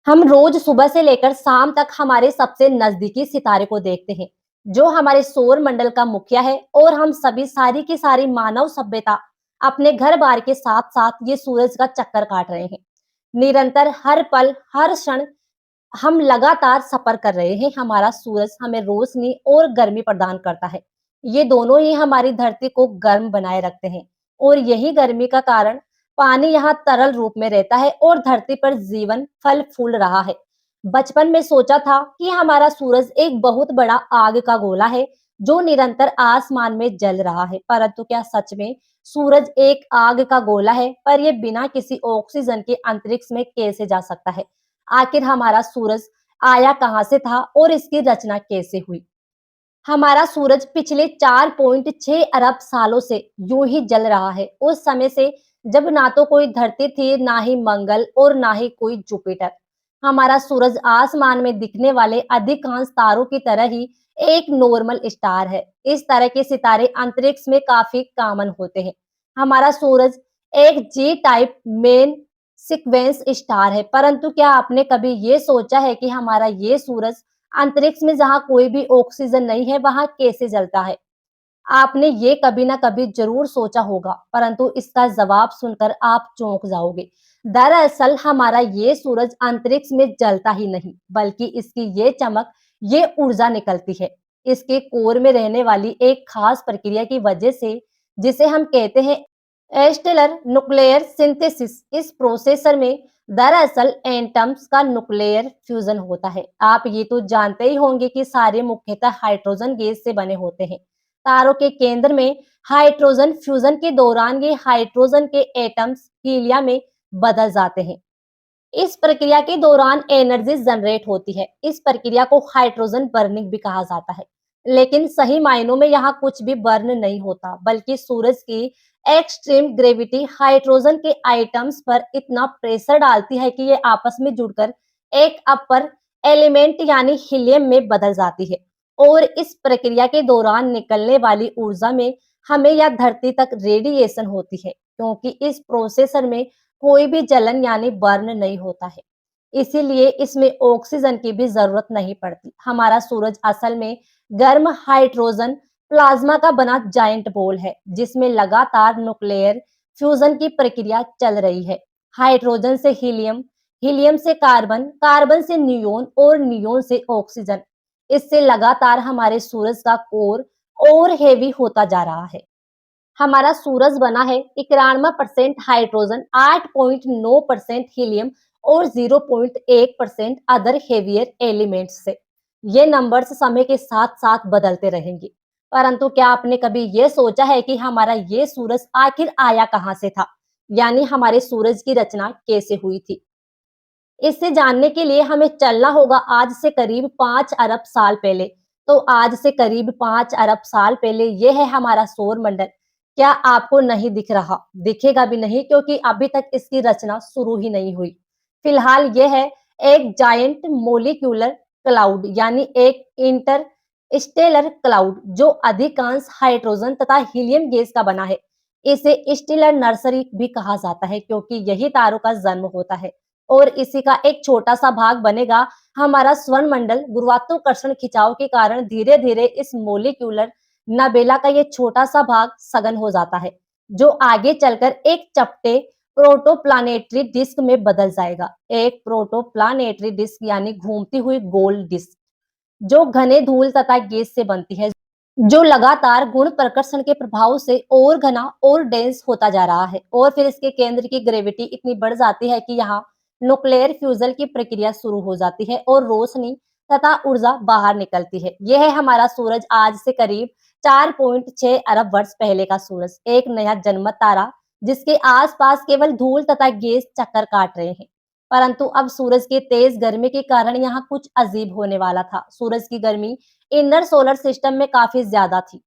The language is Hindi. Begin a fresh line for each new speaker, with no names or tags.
हम रोज सुबह से लेकर शाम तक हमारे सबसे नजदीकी सितारे को देखते हैं, जो हमारे सौर मंडल का मुखिया है। और हम सभी सारी की सारी मानव सभ्यता अपने घर बार के साथ साथ ये सूरज का चक्कर काट रहे हैं। निरंतर हर पल हर क्षण हम लगातार सफर कर रहे हैं। हमारा सूरज हमें रोशनी और गर्मी प्रदान करता है। ये दोनों ही हमारी धरती को गर्म बनाए रखते हैं, और यही गर्मी का कारण पानी यहाँ तरल रूप में रहता है और धरती पर जीवन फल फूल रहा है। बचपन में सोचा था कि हमारा सूरज एक बहुत बड़ा आग का गोला है, जो निरंतर आसमान में जल रहा है। परंतु क्या सच में सूरज एक आग का गोला है? पर यह बिना किसी ऑक्सीजन के अंतरिक्ष में कैसे जा सकता है? आखिर हमारा सूरज आया कहां से था और इसकी रचना कैसे हुई? हमारा सूरज पिछले 4.6 अरब सालों से यूं ही जल रहा है। उस समय से जब ना तो कोई धरती थी, ना ही मंगल और ना ही कोई जुपिटर। हमारा सूरज आसमान में दिखने वाले अधिकांश तारों की तरह ही एक नॉर्मल स्टार है। इस तरह के सितारे अंतरिक्ष में काफी कॉमन होते हैं। हमारा सूरज एक जी टाइप मेन सीक्वेंस स्टार है। परंतु क्या आपने कभी ये सोचा है कि हमारा ये सूरज अंतरिक्ष में जहाँ कोई भी ऑक्सीजन नहीं है, वहां कैसे जलता है? आपने ये कभी ना कभी जरूर सोचा होगा, परंतु इसका जवाब सुनकर आप चौंक जाओगे। दरअसल हमारा ये सूरज अंतरिक्ष में जलता ही नहीं, बल्कि इसकी ये चमक, ये ऊर्जा निकलती है इसके कोर में रहने वाली एक खास प्रक्रिया की वजह से, जिसे हम कहते हैं एस्टेलर न्यूक्लियर सिंथेसिस। इस प्रोसेसर में दरअसल एटम्स का न्यूक्लियर फ्यूजन होता है। आप ये तो जानते ही होंगे कि सारे मुख्यतः हाइड्रोजन गैस से बने होते हैं। तारों के केंद्र में हाइड्रोजन फ्यूजन के दौरान ये हाइड्रोजन के एटम्स हीलियम में बदल जाते हैं। इस प्रक्रिया के दौरान एनर्जी जनरेट होती है। इस प्रक्रिया को हाइड्रोजन बर्निंग भी कहा जाता है। लेकिन सही मायनों में यहाँ कुछ भी बर्न नहीं होता, बल्कि सूरज की एक्सट्रीम ग्रेविटी हाइड्रोजन के आइटम्स पर इतना प्रेशर डालती है कि ये आपस में जुड़कर एक अपर एलिमेंट यानी हीलियम में बदल जाती है। और इस प्रक्रिया के दौरान निकलने वाली ऊर्जा में हमें या धरती तक रेडिएशन होती है, क्योंकि इस प्रोसेसर में कोई भी जलन यानी बर्न नहीं होता है। इसीलिए इसमें ऑक्सीजन की भी जरूरत नहीं पड़ती। हमारा सूरज असल में गर्म हाइड्रोजन प्लाज्मा का बना जाइंट बॉल है, जिसमें लगातार न्यूक्लियर फ्यूजन की प्रक्रिया चल रही है। हाइड्रोजन से हीलियम, हीलियम से कार्बन, कार्बन से नियोन और नियोन से ऑक्सीजन। इससे लगातार हमारे सूरज का कोर और हेवी होता जा रहा है। हमारा सूरज बना है 91% हाइड्रोजन, 8.9% हीलियम और 0.1% अदर हेवियर एलिमेंट्स से। ये नंबर्स समय के साथ साथ बदलते रहेंगे। परंतु क्या आपने कभी ये सोचा है कि हमारा ये सूरज आखिर आया कहां से था? यानी हमारे सूरज की रचना कैसे हुई थी? इससे जानने के लिए हमें चलना होगा आज से करीब 5 अरब साल पहले। तो आज से करीब 5 अरब साल पहले ये है हमारा सौर मंडल। क्या आपको नहीं दिख रहा? दिखेगा भी नहीं, क्योंकि अभी तक इसकी रचना शुरू ही नहीं हुई। फिलहाल यह है एक जायंट मोलिक्यूलर क्लाउड, यानी एक इंटर स्टेलर क्लाउड, जो अधिकांश हाइड्रोजन तथा हीलियम गैस का बना है। इसे स्टेलर नर्सरी भी कहा जाता है, क्योंकि यही तारों का जन्म होता है। और इसी का एक छोटा सा भाग बनेगा हमारा स्वर्ण मंडल। गुरुत्वाकर्षण खिंचाव के कारण धीरे धीरे इस मोलिक्यूलर नबेला का ये छोटा सा भाग सघन हो जाता है, जो आगे चलकर एक चपटे प्रोटोप्लानेटरी डिस्क में बदल जाएगा। एक प्रोटोप्लानेटरी डिस्क यानी घूमती हुई गोल डिस्क, जो घने धूल तथा गैस से बनती है, जो लगातार गुण प्रकर्षण के प्रभाव से और घना और डेंस होता जा रहा है। और फिर इसके केंद्र की ग्रेविटी इतनी बढ़ जाती है कि यहाँ न्यूक्लियर फ्यूजन की प्रक्रिया शुरू हो जाती है और रोशनी तथा ऊर्जा बाहर निकलती है। यह है हमारा सूरज आज से करीब 4.6 अरब वर्ष पहले का सूरज, एक नया जन्मत तारा, जिसके आसपास केवल धूल तथा गैस चक्कर काट रहे हैं। परंतु अब सूरज की तेज गर्मी के कारण यहाँ कुछ अजीब होने वाला था। सूरज की गर्मी इनर सोलर सिस्टम में काफी ज्यादा थी।